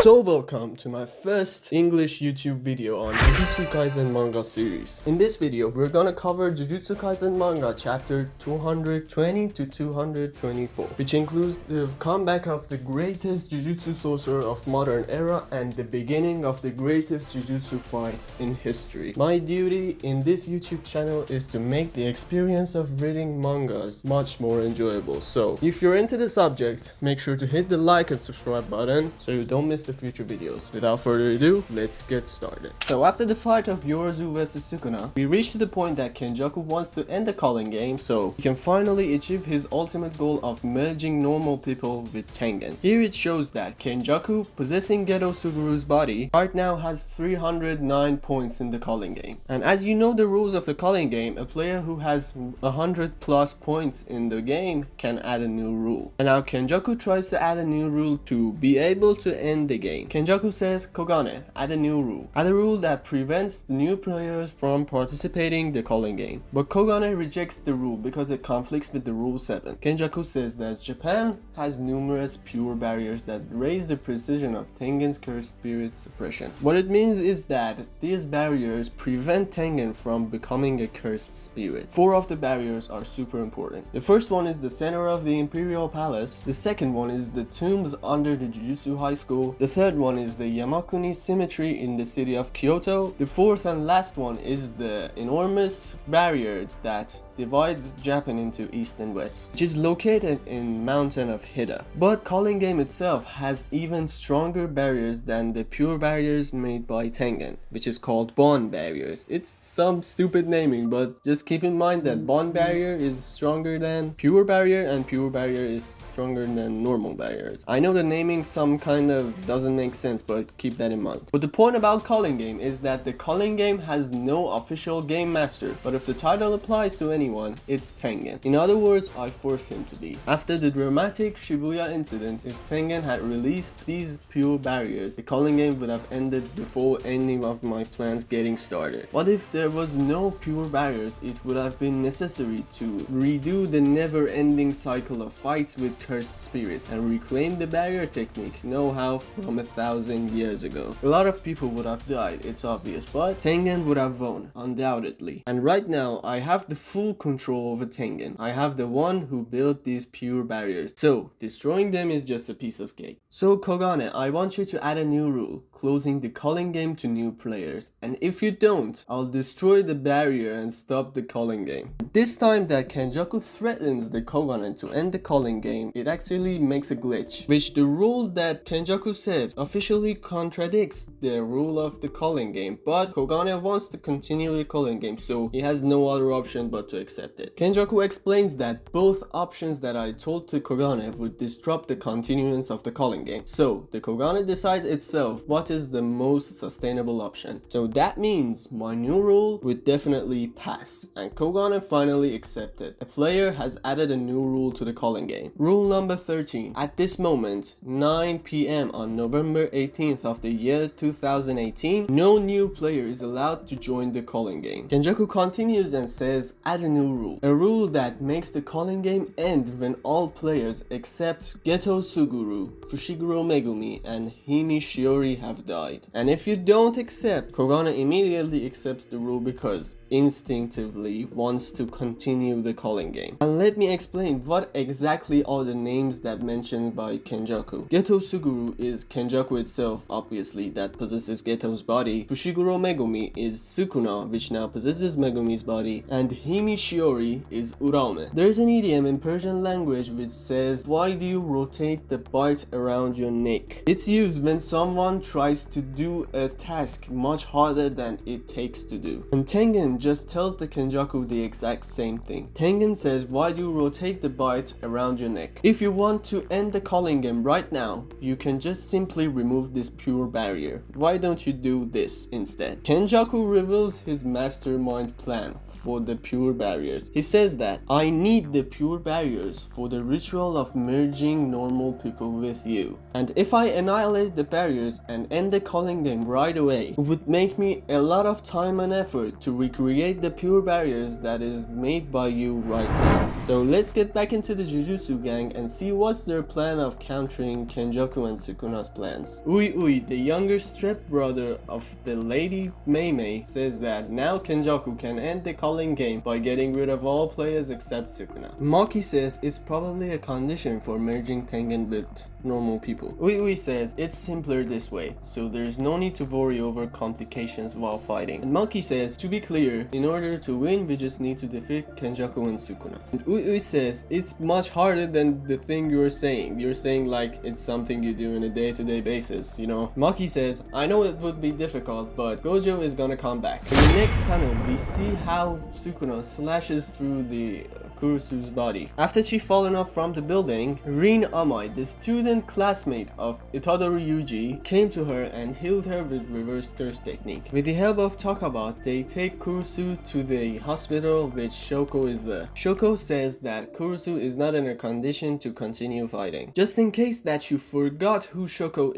So welcome to my first English YouTube video on Jujutsu Kaisen manga series. In this video, we're gonna cover Jujutsu Kaisen manga chapter 220 to 224, which includes the comeback of the greatest Jujutsu sorcerer of modern era and the beginning of the greatest Jujutsu fight in history. My duty in this YouTube channel is to make the experience of reading mangas much more enjoyable. So if you're into the subject, make sure to hit the like and subscribe button so you don't miss the future videos. Without further ado, let's get started. So after the fight of Yorozu vs Sukuna, we reach to the point that Kenjaku wants to end the calling game so he can finally achieve his ultimate goal of merging normal people with Tengen. Here it shows that Kenjaku, possessing Geto Suguru's body, right now has 309 points in the calling game. And as you know the rules of the calling game, a player who has 100 plus points in the game can add a new rule. And now Kenjaku tries to add a new rule to be able to end the game. Kenjaku says, Kogane, add a new rule. Add a rule that prevents the new players from participating in the calling game. But Kogane rejects the rule because it conflicts with the rule 7. Kenjaku says that Japan has numerous pure barriers that raise the precision of Tengen's cursed spirit suppression. What it means is that these barriers prevent Tengen from becoming a cursed spirit. 4 of the barriers are super important. The first one is the center of the Imperial Palace. The second one is the tombs under the Jujutsu High School. The third one is the Yamakuni Cemetery in the city of Kyoto. The fourth and last one is the enormous barrier that divides Japan into east and west, which is located in mountain of Hida. But calling game itself has even stronger barriers than the pure barriers made by Tengen, which is called bond barriers. It's some stupid naming, but just keep in mind that bond barrier is stronger than pure barrier and pure barrier is stronger than normal barriers. I know the naming some kind of doesn't make sense, but keep that in mind. But the point about calling game is that the calling game has no official game master, but if the title applies to anyone, it's Tengen. In other words, I forced him to be. After the dramatic Shibuya incident, if Tengen had released these pure barriers, the calling game would have ended before any of my plans getting started. What if there was no pure barriers? It would have been necessary to redo the never-ending cycle of fights with cursed spirits and reclaim the barrier technique know-how from 1,000 years ago. A lot of people would have died, it's obvious, but Tengen would have won, undoubtedly. And right now, I have the full control over Tengen. I have the one who built these pure barriers, so destroying them is just a piece of cake. So Kogane, I want you to add a new rule, closing the calling game to new players. And if you don't, I'll destroy the barrier and stop the calling game. This time that Kenjaku threatens the Kogane to end the calling game, it actually makes a glitch, which the rule that Kenjaku said officially contradicts the rule of the calling game, but Kogane wants to continue the calling game, so he has no other option but to accept it. Kenjaku explains that both options that I told to Kogane would disrupt the continuance of the calling game, so the Kogane decides itself what is the most sustainable option. So that means my new rule would definitely pass, and Kogane finally accepted. A player has added a new rule to the calling game. Rule number 13. At this moment, 9 p.m. on November 18th of the year 2018, no new player is allowed to join the calling game. Kenjaku continues and says, add a new rule. A rule that makes the calling game end when all players except Geto Suguru, Fushiguro Megumi, and Himi Shiori have died. And if you don't accept, Kogane immediately accepts the rule because instinctively wants to continue the calling game. And let me explain what exactly are the names that mentioned by Kenjaku. Geto Suguru is Kenjaku itself, obviously, that possesses Geto's body. Fushiguro Megumi is Sukuna, which now possesses Megumi's body. And Himi Shiori is Uraume. There is an idiom in Persian language which says, why do you rotate the bite around your neck? It's used when someone tries to do a task much harder than it takes to do. And Tengen just tells the Kenjaku the exact same thing. Tengen says, why do you rotate the bite around your neck? If you want to end the calling game right now, you can just simply remove this pure barrier. Why don't you do this instead? Kenjaku reveals his mastermind plan for the pure barriers. He says that, I need the pure barriers for the ritual of merging normal people with you. And if I annihilate the barriers and end the calling game right away, it would make me a lot of time and effort to recreate the pure barriers that is made by you right now. So let's get back into the Jujutsu gang and see what's their plan of countering Kenjaku and Sukuna's plans. Ui, the younger stepbrother of the Lady Mei, says that now Kenjaku can end the calling game by getting rid of all players except Sukuna. Maki says it's probably a condition for merging Tengen with normal people. Ui says it's simpler this way, so there's no need to worry over complications while fighting. And Maki says, to be clear, in order to win, we just need to defeat Kenjaku and Sukuna. And Ui says it's much harder than the thing you're saying. You're saying like it's something you do on a day-to-day basis, you know. Maki says, I know it would be difficult, but Gojo is gonna come back. In the next panel, we see how Sukuna slashes through the Kurusu's body. After she fallen off from the building, Rin Amai, the student classmate of Itadori Yuji, came to her and healed her with reverse curse technique. With the help of Takabat, they take Kurusu to the hospital with Shoko is there. Shoko says that Kurusu is not in a condition to continue fighting. Just in case that you forgot who Shoko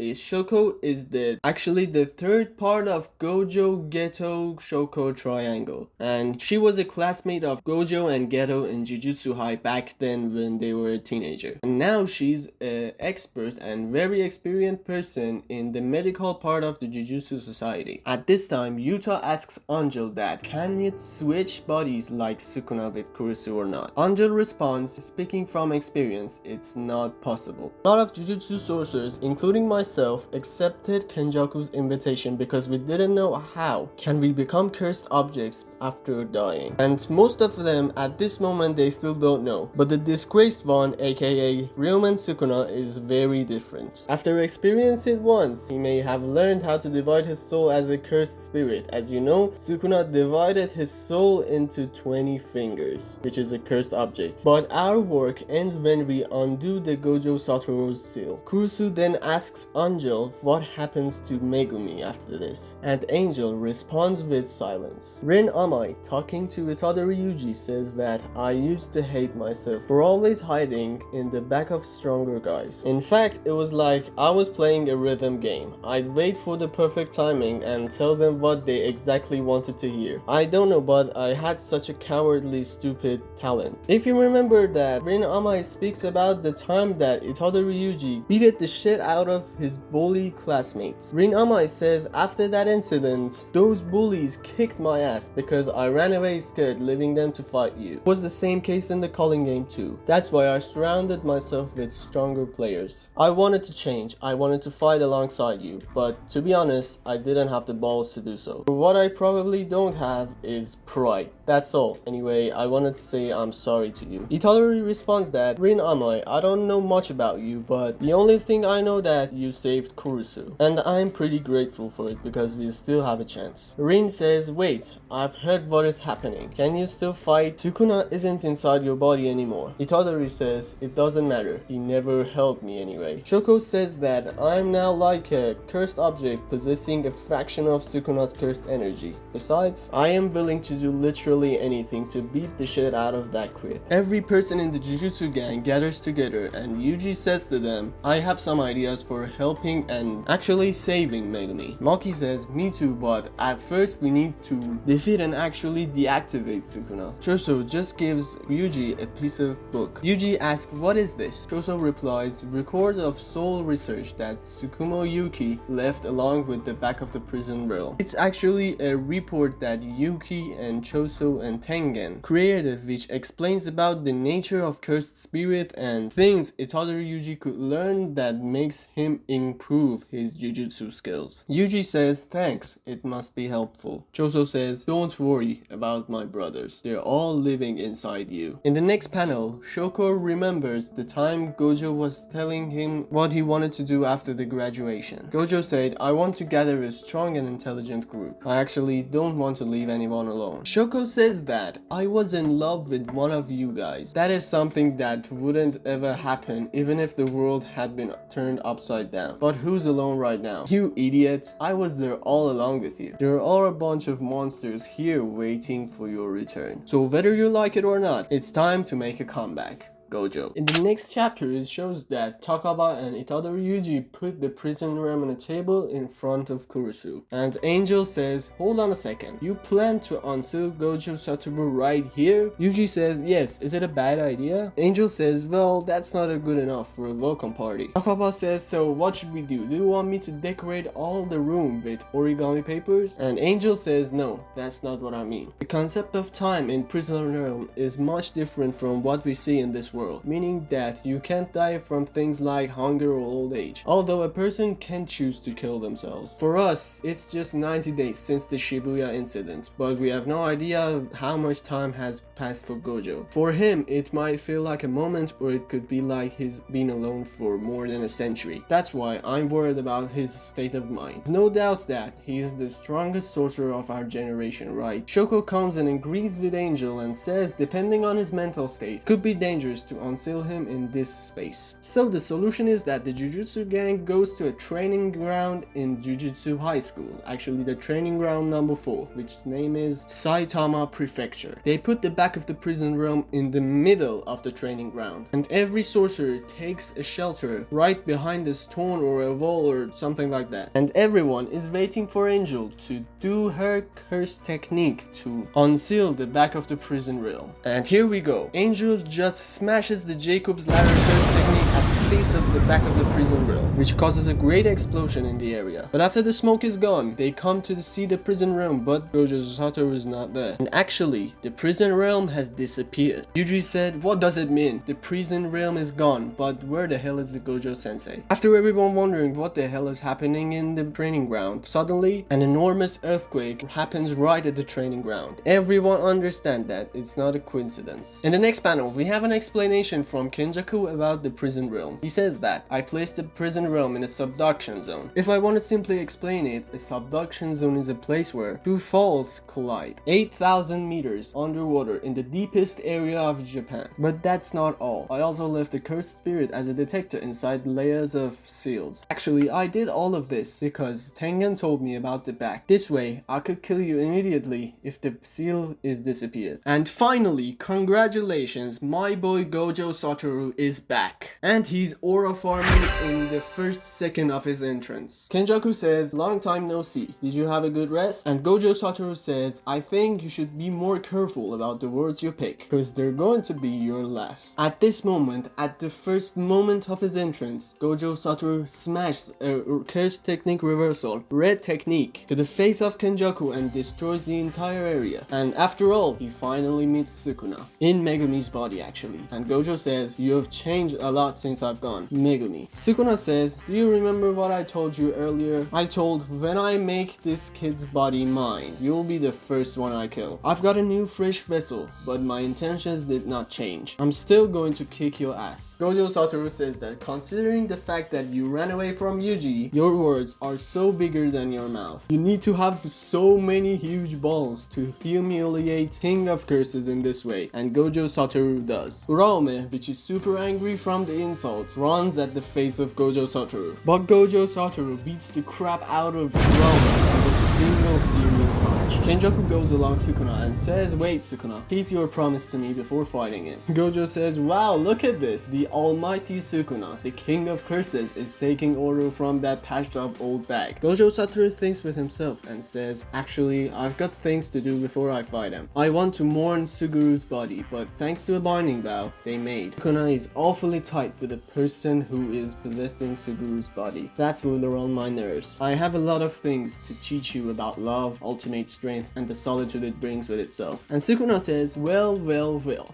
is actually the third part of Gojo, Geto, Shoko triangle. And she was a classmate of Gojo and Geto in Jujutsu High back then when they were a teenager. And now she's an expert and very experienced person in the medical part of the Jujutsu Society. At this time, Yuta asks Angel that can it switch bodies like Sukuna with Kurusu or not. Angel responds, speaking from experience, it's not possible. A lot of Jujutsu sorcerers, including myself, accepted Kenjaku's invitation because we didn't know how can we become cursed objects after dying. And most of them at this moment they still don't know. But the disgraced one, aka Ryumen Sukuna, is very different. After experiencing it once, he may have learned how to divide his soul as a cursed spirit. As you know, Sukuna divided his soul into 20 fingers, which is a cursed object. But our work ends when we undo the Gojo Satoru's seal. Kurusu then asks Angel what happens to Megumi after this, and Angel responds with silence. Rin Amai, talking to Itadori Yuji, says that I used to hate myself for always hiding in the back of stronger guys. In fact, it was like I was playing a rhythm game. I'd wait for the perfect timing and tell them what they exactly wanted to hear. I don't know, but I had such a cowardly, stupid talent. If you remember that, Rin Amai speaks about the time that Itadori Yuji beat the shit out of his bully classmates. Rin Amai says after that incident, those bullies kicked my ass because I ran away scared, leaving them to fight you. It was the same case in the calling game too. That's why I surrounded myself with stronger players. I wanted to change, I wanted to fight alongside you, but to be honest, I didn't have the balls to do so. What I probably don't have is pride. That's all. Anyway, I wanted to say I'm sorry to you. Itadori responds that, Rin Amai, I don't know much about you, but the only thing I know that you saved Kurusu. And I'm pretty grateful for it because we still have a chance. Rin says, wait, I've heard what is happening. Can you still fight? Sukuna isn't inside your body anymore. Itadori says, it doesn't matter. He never helped me anyway. Shoko says that I'm now like a cursed object possessing a fraction of Sukuna's cursed energy. Besides, I am willing to do literally anything to beat the shit out of that creep. Every person in the Jujutsu gang gathers together and Yuji says to them, I have some ideas for helping and actually saving Megumi. Maki says, me too, but at first we need to defeat and actually deactivate Sukuna. Choso just gives Yuji a piece of book. Yuji asks, what is this? Choso replies, record of soul research that Tsukumo Yuki left along with the back of the prison rail. It's actually a report that Yuki and Choso and Tengen created, which explains about the nature of cursed spirit and things Itadori Yuji could learn that makes him improve his jujutsu skills. Yuji says, thanks, it must be helpful. Choso says, don't worry about my brothers, they're all living inside you. In the next panel, Shoko remembers the time Gojo was telling him what he wanted to do after the graduation. Gojo said, I want to gather a strong and intelligent group. I actually don't want to leave anyone alone. Shoko says that, I was in love with one of you guys. That is something that wouldn't ever happen even if the world had been turned upside down. But who's alone right now? You idiot. I was there all along with you. There are a bunch of monsters here waiting for your return. So whether you like it or not, it's time to make a comeback. Gojo. In the next chapter, it shows that Takaba and Itadori Yuji put the prison realm on a table in front of Kurusu. And Angel says, hold on a second, you plan to unseal Gojo Satoru right here? Yuji says, yes, is it a bad idea? Angel says, well, that's not good enough for a welcome party. Takaba says, so what should we do? Do you want me to decorate all the room with origami papers? And Angel says, no, that's not what I mean. The concept of time in prison realm is much different from what we see in this world, meaning that you can't die from things like hunger or old age, although a person can choose to kill themselves. For us, it's just 90 days since the Shibuya incident, but we have no idea how much time has passed for Gojo. For him, it might feel like a moment, or it could be like he's been alone for more than a century. That's why I'm worried about his state of mind. No doubt that he is the strongest sorcerer of our generation, right? Shoko comes and agrees with Angel and says, depending on his mental state, it could be dangerous to unseal him in this space. So the solution is that the Jujutsu gang goes to a training ground in Jujutsu High School, actually the training ground number 4, which name is Saitama Prefecture. They put the back of the prison realm in the middle of the training ground, and every sorcerer takes a shelter right behind a stone or a wall or something like that. And everyone is waiting for Angel to do her curse technique to unseal the back of the prison realm. And here we go. Angel just smashes the Jacob's ladder curse technique at the face of the back of the prison realm, which causes a great explosion in the area. But after the smoke is gone, they come to see the prison realm, but Gojo Satoru is not there. And actually, the prison realm has disappeared. Yuji said, what does it mean? The prison realm is gone, but where the hell is the Gojo sensei? After everyone wondering what the hell is happening in the training ground, suddenly an enormous earthquake happens right at the training ground. Everyone understands that it's not a coincidence. In the next panel, we have an explanation from Kenjaku about the prison realm. He says that, I placed the prison realm in a subduction zone. If I want to simply explain it, a subduction zone is a place where two faults collide, 8,000 meters underwater in the deepest area of Japan. But that's not all. I also left a cursed spirit as a detector inside layers of seals. Actually, I did all of this because Tengen told me about the back. This way, I could kill you immediately if the seal is disappeared. And finally, congratulations, my boy Gojo Satoru is back. And he's aura farming in the first second of his entrance. Kenjaku says, long time no see. Did you have a good rest? And Gojo Satoru says, I think you should be more careful about the words you pick, because they're going to be your last. At this moment, at the first moment of his entrance, Gojo Satoru smashed a curse technique reversal, red technique, to the face of Kenjaku and destroys the entire area. And after all, he finally meets Sukuna, in Megumi's body actually. And Gojo says, you have changed a lot since I've gone, Megumi. Sukuna says, do you remember what I told you earlier? I told, when I make this kid's body mine, you'll be the first one I kill. I've got a new fresh vessel, but my intentions did not change. I'm still going to kick your ass. Gojo Satoru says that considering the fact that you ran away from Yuji, your words are so bigger than your mouth. You need to have so many huge balls to humiliate King of Curses in this way, and Gojo Satoru does. Uraome, which is super angry from the insult, runs at the face of Gojo Satoru. But Gojo Satoru beats the crap out of Uraome with a single serious punch. Kenjaku goes along Sukuna and says, wait Sukuna, keep your promise to me before fighting him. Gojo says, wow, look at this. The almighty Sukuna, the king of curses, is taking order from that patched up old bag. Gojo Satoru thinks with himself and says, actually, I've got things to do before I fight him. I want to mourn Suguru's body, but thanks to a binding vow they made, Sukuna is awfully tight with the person who is possessing Suguru's body. That's a little on my nerves. I have a lot of things to teach you about love, ultimate strength, and the solitude it brings with itself. And Sukuna says, well,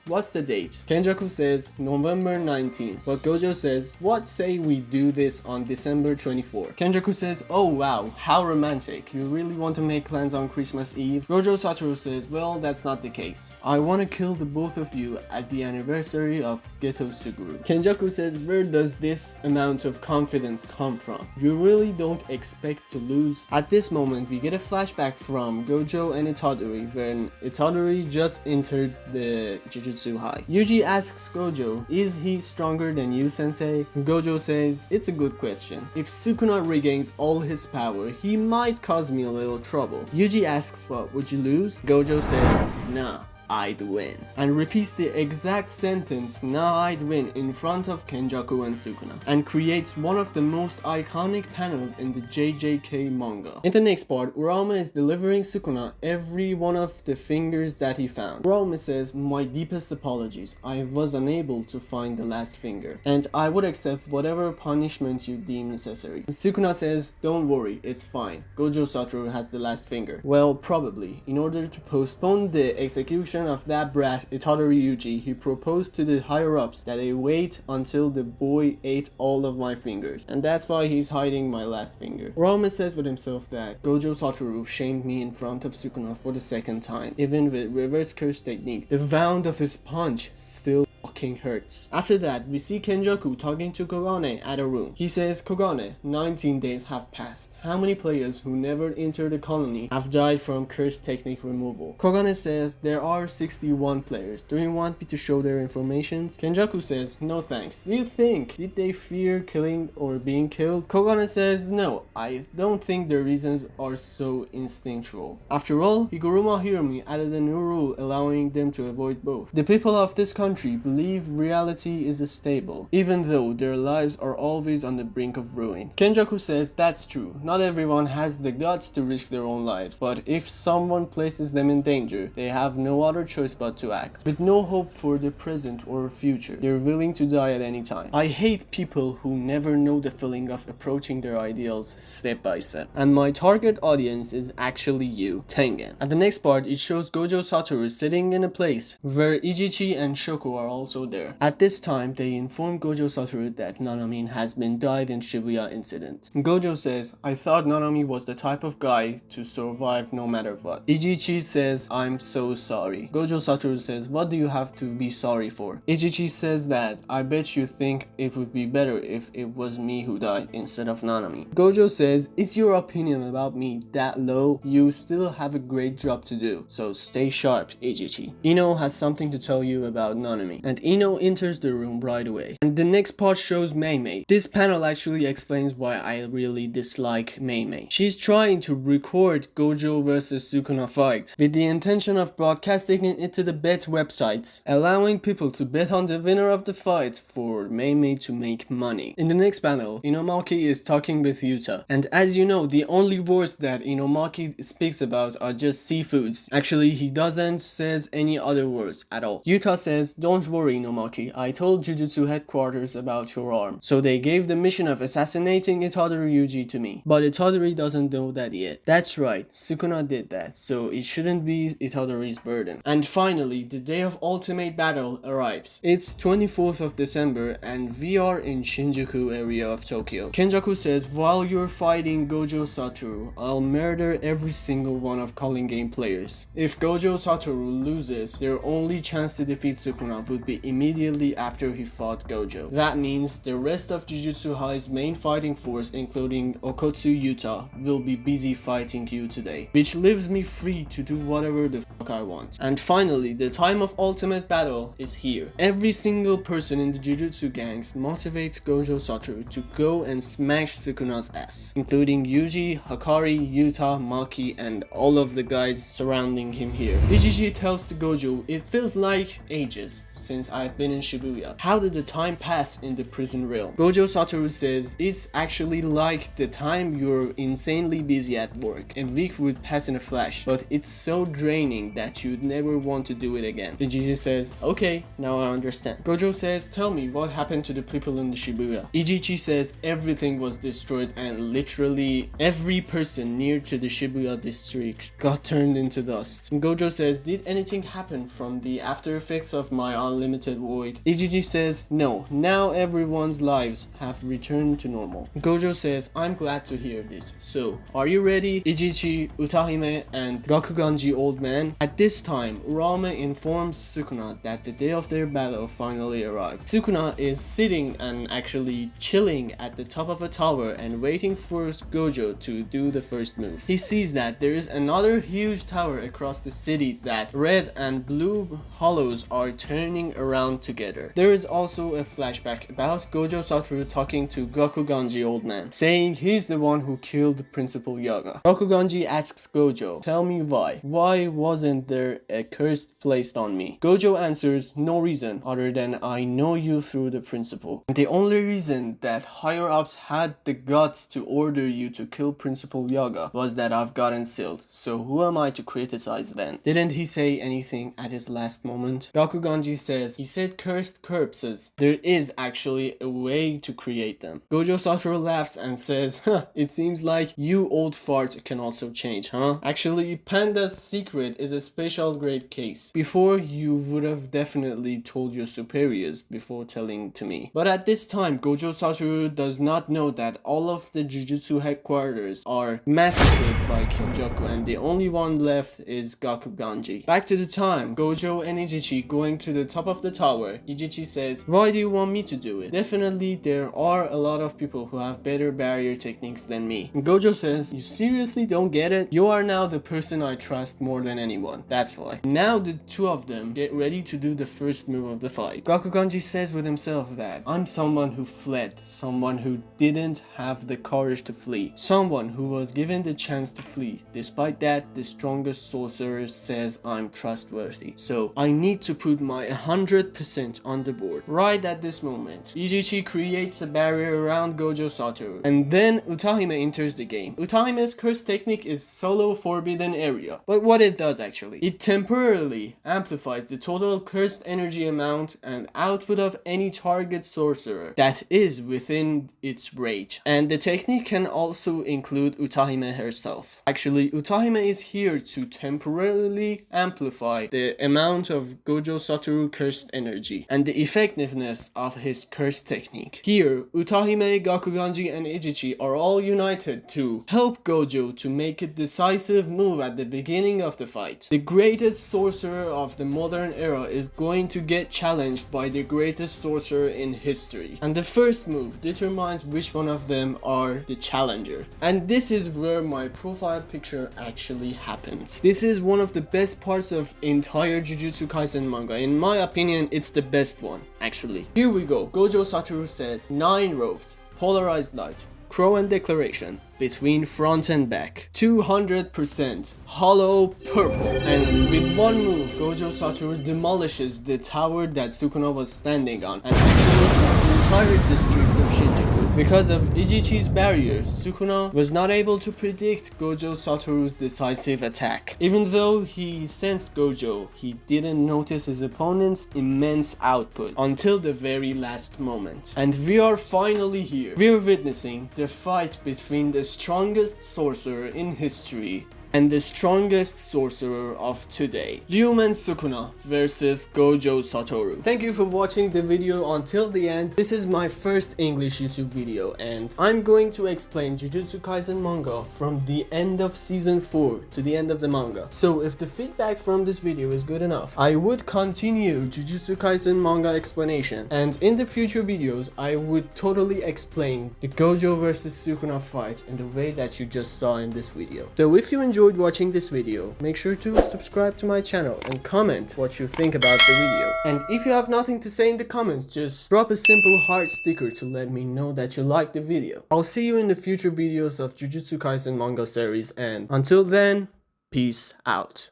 what's the date? Kenjaku says, November 19th. But Gojo says, what say we do this on December 24th? Kenjaku says, oh wow, how romantic. You really want to make plans on Christmas Eve? Gojo Satoru says, well, that's not the case. I want to kill the both of you at the anniversary of Geto Suguru. Kenjaku says, where does this amount of confidence come from? You really don't expect to lose? At this moment, we get a flashback from Gojo and Itadori when Itadori just entered the Jujutsu High. Yuji asks Gojo, is he stronger than you, sensei? Gojo says, it's a good question. If Sukuna regains all his power, he might cause me a little trouble. Yuji asks, what, would you lose? Gojo says, nah. I'd win," and repeats the exact sentence "now I'd win" in front of Kenjaku and Sukuna, and creates one of the most iconic panels in the JJK manga. In the next part, Uraume is delivering Sukuna every one of the fingers that he found. Uraume says, "My deepest apologies, I was unable to find the last finger, and I would accept whatever punishment you deem necessary." Sukuna says, "Don't worry, it's fine. Gojo Satoru has the last finger." Well, probably. In order to postpone the execution of that brat Itadori Yuji, he proposed to the higher-ups that they wait until the boy ate all of my fingers, and that's why he's hiding my last finger. Uraume says with himself that Gojo Satoru shamed me in front of Sukuna for the second time. Even with reverse curse technique, the wound of his punch still fucking hurts. After that, we see Kenjaku talking to Kogane at a room. He says, "Kogane, 19 days have passed. How many players who never entered the colony have died from curse technique removal?" Kogane says, "There are 61 players. Do you want me to show their informations?" Kenjaku says, "No thanks. Do you think did they fear killing or being killed?" Kogane says, "No, I don't think their reasons are so instinctual. After all, Higuruma Hiromi added a new rule allowing them to avoid both. The people of this country believe reality is stable, even though their lives are always on the brink of ruin." Kenjaku says, "That's true. Not everyone has the guts to risk their own lives, but if someone places them in danger, they have no other choice but to act. With no hope for the present or future, they're willing to die at any time. I hate people who never know the feeling of approaching their ideals step by step. And my target audience is actually you, Tengen." At the next part, it shows Gojo Satoru sitting in a place where Ijichi and Shoko are also there. At this time, they inform Gojo Satoru that Nanami has been died in Shibuya incident. Gojo says, "I thought Nanami was the type of guy to survive no matter what." Ijichi says, "I'm so sorry." Gojo Satoru says, "What do you have to be sorry for?" Ijichi says that, "I bet you think it would be better if it was me who died instead of Nanami." Gojo says, "Is your opinion about me that low? You still have a great job to do, so stay sharp, Ijichi. Ino has something to tell you about Nanami." And Ino enters the room right away. And the next part shows Mei Mei. This panel actually explains why I really dislike Mei Mei. She's trying to record Gojo vs Sukuna fight with the intention of broadcasting it to the bet websites, allowing people to bet on the winner of the fight for Mei Mei to make money. In the next panel, Inomaki is talking with Yuta, and as you know, the only words that Inomaki speaks about are just seafoods. Actually, he doesn't says any other words at all. Yuta says, "Don't worry, Inomaki, I told Jujutsu headquarters about your arm, so they gave the mission of assassinating Itadori Yuji to me. But Itadori doesn't know that yet." That's right, Sukuna did that, so it shouldn't be Itadori's burden. And finally, the day of ultimate battle arrives. It's 24th of December and we are in Shinjuku area of Tokyo. Kenjaku says, "While you're fighting Gojo Satoru, I'll murder every single one of calling game players. If Gojo Satoru loses, their only chance to defeat Sukuna would be immediately after he fought Gojo. That means the rest of Jujutsu High's main fighting force, including Okotsu Yuta, will be busy fighting you today, which leaves me free to do whatever the fuck I want." And finally, the time of ultimate battle is here. Every single person in the Jujutsu gangs motivates Gojo Satoru to go and smash Sukuna's ass, including Yuji, Hakari, Yuta, Maki, and all of the guys surrounding him here. Ichichi tells to Gojo, "It feels like ages since I've been in Shibuya. How did the time pass in the prison realm?" Gojo Satoru says, "It's actually like the time you're insanely busy at work. A week would pass in a flash, but it's so draining that you'd never want to do it again." Ichichi says, "Okay, now I understand." Gojo says, "Tell me what happened to the people in the Shibuya." Ichichi says, "Everything was destroyed and literally every person near to the Shibuya district got turned into dust." Gojo says, "Did anything happen from the after effects of my unlimited void?" Ichichi says, "No, now everyone's lives have returned to normal." Gojo says, "I'm glad to hear this. So, are you ready?" Ichichi, Utahime, and Gakuganji Old Man. At this time, Uraume informs Sukuna that the day of their battle finally arrived. Sukuna is sitting and actually chilling at the top of a tower and waiting for Gojo to do the first move. He sees that there is another huge tower across the city that red and blue hollows are turning around together. There is also a flashback about Gojo Satoru talking to Gakuganji Old Man, saying he's the one who killed Principal Yaga. Gakuganji asks Gojo, "Tell me why. Why wasn't isn't there a curse placed on me? Gojo answers, no reason other than I know you through the principal. And the only reason that higher ups had the guts to order you to kill Principal Yaga was that I've gotten sealed. So who am I to criticize then? Didn't he say anything at his last moment? Gakuganji says, he said cursed corpses. There is actually a way to create them. Gojo Satoru laughs and says, huh, it seems like you old fart can also change, huh? Actually, Panda's secret is a special grade case. Before, you would have definitely told your superiors before telling to me. But at this time, Gojo Satoru does not know that all of the Jujutsu headquarters are massacred by Kenjaku and the only one left is Gakuganji. Back to the time, Gojo and Ijichi going to the top of the tower. Ijichi says, why do you want me to do it? Definitely there are a lot of people who have better barrier techniques than me. And Gojo says, you seriously don't get it? You are now the person I trust more than anyone. That's why. Now the two of them get ready to do the first move of the fight. Gakuganji says with himself that I'm someone who fled, someone who didn't have the courage to flee, someone who was given the chance to flee. Despite that, the strongest sorcerer says I'm trustworthy. So I need to put my 100% on the board. Right at this moment, Ijichi creates a barrier around Gojo Satoru. And then Utahime enters the game. Utahime's curse technique is solo forbidden area. But what it does actually, it temporarily amplifies the total cursed energy amount and output of any target sorcerer that is within its range. And the technique can also include Utahime herself. Actually, Utahime is here to temporarily amplify the amount of Gojo Satoru cursed energy and the effectiveness of his curse technique. Here, Utahime, Gakuganji, and Ijichi are all united to help Gojo to make a decisive move at the beginning of the fight. The greatest sorcerer of the modern era is going to get challenged by the greatest sorcerer in history. And the first move determines which one of them are the challenger. And this is where my profile picture actually happens. This is one of the best parts of entire Jujutsu Kaisen manga. In my opinion, it's the best one, actually. Here we go. Gojo Satoru says, 9 ropes, polarized light, crow and declaration, between front and back, 200% hollow purple. And with one move, Gojo Satoru demolishes the tower that Sukuna was standing on and actually the entire district of Shinjuku. Because of Ijichi's barriers, Sukuna was not able to predict Gojo Satoru's decisive attack. Even though he sensed Gojo, he didn't notice his opponent's immense output until the very last moment. And we are finally here. We are witnessing the fight between the strongest sorcerer in history and the strongest sorcerer of today, Ryumen Sukuna versus Gojo Satoru. Thank you for watching the video until the end. This is my first English YouTube video and I'm going to explain Jujutsu Kaisen manga from the end of season 4 to the end of the manga. So if the feedback from this video is good enough, I would continue Jujutsu Kaisen manga explanation, and in the future videos I would totally explain the Gojo versus Sukuna fight in the way that you just saw in this video. So if you enjoyed watching this video, make sure to subscribe to my channel and comment what you think about the video. And if you have nothing to say in the comments, just drop a simple heart sticker to let me know that you liked the video. I'll see you in the future videos of Jujutsu Kaisen manga series, and until then, peace out.